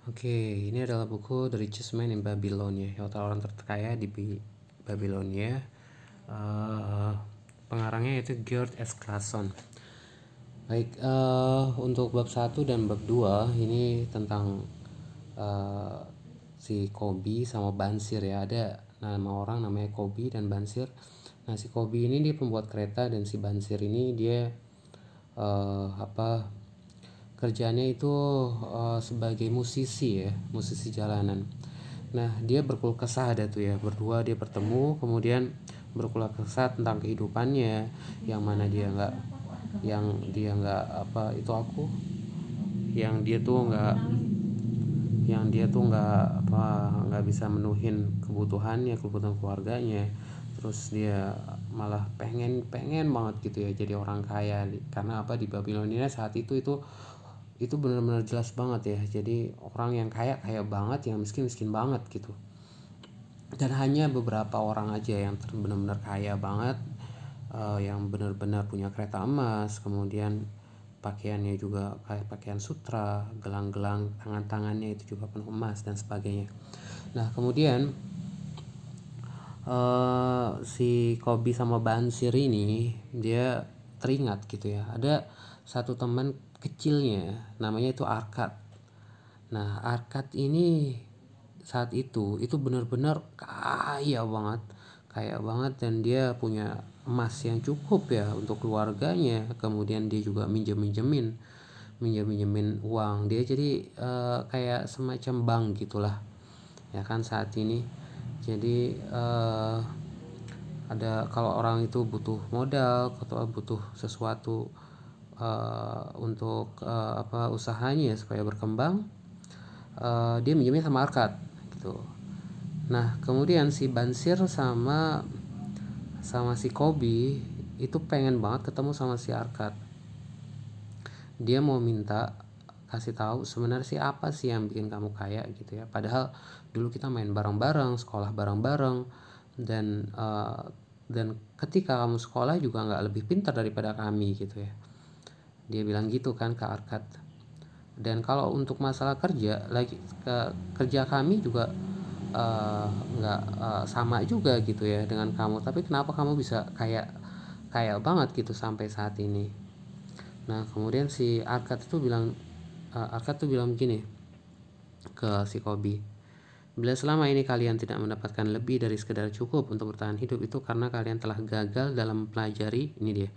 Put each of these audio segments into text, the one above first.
Oke, ini adalah buku The Richest Man in Babylon ya, orang terkaya di Babilonia. Eh, Pengarangnya itu George S. Clason. Baik, untuk bab 1 dan bab 2 ini tentang eh, si Kobi sama Bansir ya. Ada nama orang namanya Kobi dan Bansir. Nah, si Kobi ini dia pembuat kereta dan si Bansir ini dia kerjanya itu sebagai musisi ya, musisi jalanan. Nah, dia berkeluh kesah ada tuh ya, berdua dia bertemu, kemudian berkeluh kesah tentang kehidupannya, yang mana dia nggak apa itu aku, yang dia tuh nggak nggak bisa menuhin kebutuhan keluarganya. Terus dia malah pengen pengen banget gitu ya jadi orang kaya, karena apa, di Babilonia saat itu benar-benar jelas banget ya, jadi orang yang kaya kaya banget, yang miskin miskin banget gitu. Dan hanya beberapa orang aja yang benar-benar kaya banget, yang benar-benar punya kereta emas, kemudian pakaiannya juga kayak pakaian sutra, gelang-gelang tangan-tangannya itu juga penuh emas dan sebagainya. Nah, kemudian si Kobi sama Bansir ini dia teringat gitu ya, ada satu teman kecilnya namanya itu Arkad. Nah, Arkad ini saat itu benar-benar kaya banget, dan dia punya emas yang cukup ya untuk keluarganya. Kemudian dia juga minjem-minjemin uang. Dia jadi kayak semacam bank gitulah ya kan saat ini. Jadi ada, kalau orang itu butuh modal atau butuh sesuatu untuk usahanya supaya berkembang, dia minjemnya sama Arkad gitu. Nah, kemudian si Bansir sama si Kobi itu pengen banget ketemu sama si Arkad. Dia mau minta kasih tahu sebenarnya sih apa sih yang bikin kamu kaya gitu ya. Padahal dulu kita main bareng-bareng, sekolah bareng-bareng, dan ketika kamu sekolah juga nggak lebih pintar daripada kami gitu ya. Dia bilang gitu kan ke Arkad. Dan kalau untuk masalah kerja kami juga nggak sama juga gitu ya dengan kamu, tapi kenapa kamu bisa kaya kaya banget gitu sampai saat ini. Nah, kemudian si Arkad tuh bilang gini ke si Kobi, bila selama ini kalian tidak mendapatkan lebih dari sekedar cukup untuk bertahan hidup, itu karena kalian telah gagal dalam mempelajari ini dia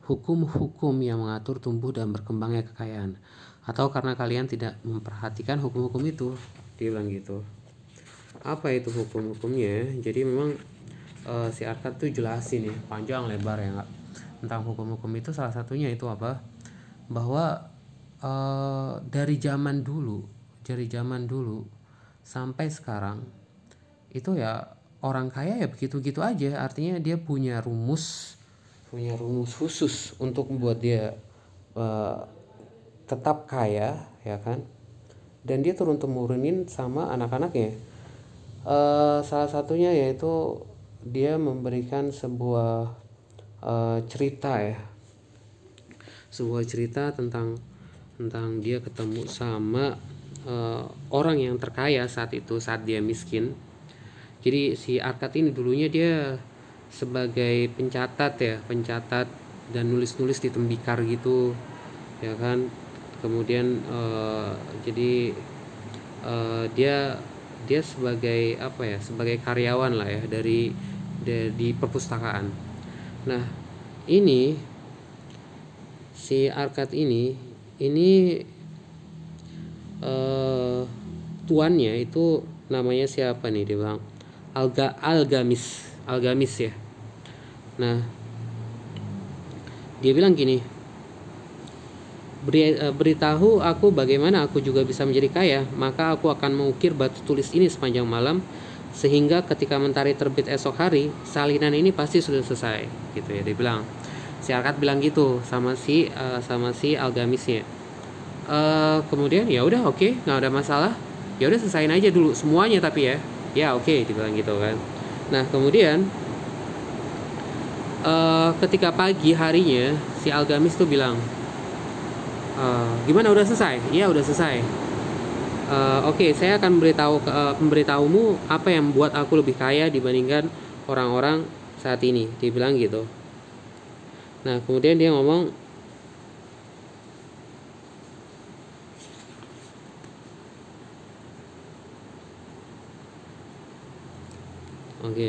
hukum-hukum yang mengatur tumbuh dan berkembangnya kekayaan, atau karena kalian tidak memperhatikan hukum-hukum itu. Dia bilang gitu. Apa itu hukum-hukumnya? Jadi memang si Arkad tuh jelasin ya panjang lebar ya nggak, tentang hukum-hukum itu. Salah satunya itu apa, bahwa dari zaman dulu sampai sekarang itu ya orang kaya ya begitu-gitu aja. Artinya dia punya rumus khusus untuk membuat dia uh, tetap kaya ya kan, dan dia turun temurunin sama anak-anaknya. Salah satunya yaitu dia memberikan sebuah cerita tentang dia ketemu sama orang yang terkaya saat dia miskin. Jadi si Arkad ini dulunya dia sebagai pencatat dan nulis-nulis di tembikar gitu ya kan. Kemudian jadi dia dia sebagai sebagai karyawan lah ya di perpustakaan. Nah, ini si Arkad ini tuannya itu namanya siapa nih, dia bilang Algamis ya. Nah, dia bilang gini, beritahu aku bagaimana aku juga bisa menjadi kaya, maka aku akan mengukir batu tulis ini sepanjang malam, sehingga ketika mentari terbit esok hari, salinan ini pasti sudah selesai gitu ya. Dia bilang, si Arkad bilang gitu sama si Algamisnya. Kemudian ya udah, oke, nggak ada masalah, ya udah selesain aja dulu semuanya, tapi ya oke, dibilang gitu kan. Nah, kemudian ketika pagi harinya si Algamis tuh bilang, gimana, udah selesai? Iya, udah selesai. Oke, saya akan memberitahumu apa yang membuat aku lebih kaya dibandingkan orang-orang saat ini. Dia bilang gitu. Nah, kemudian dia ngomong, oke.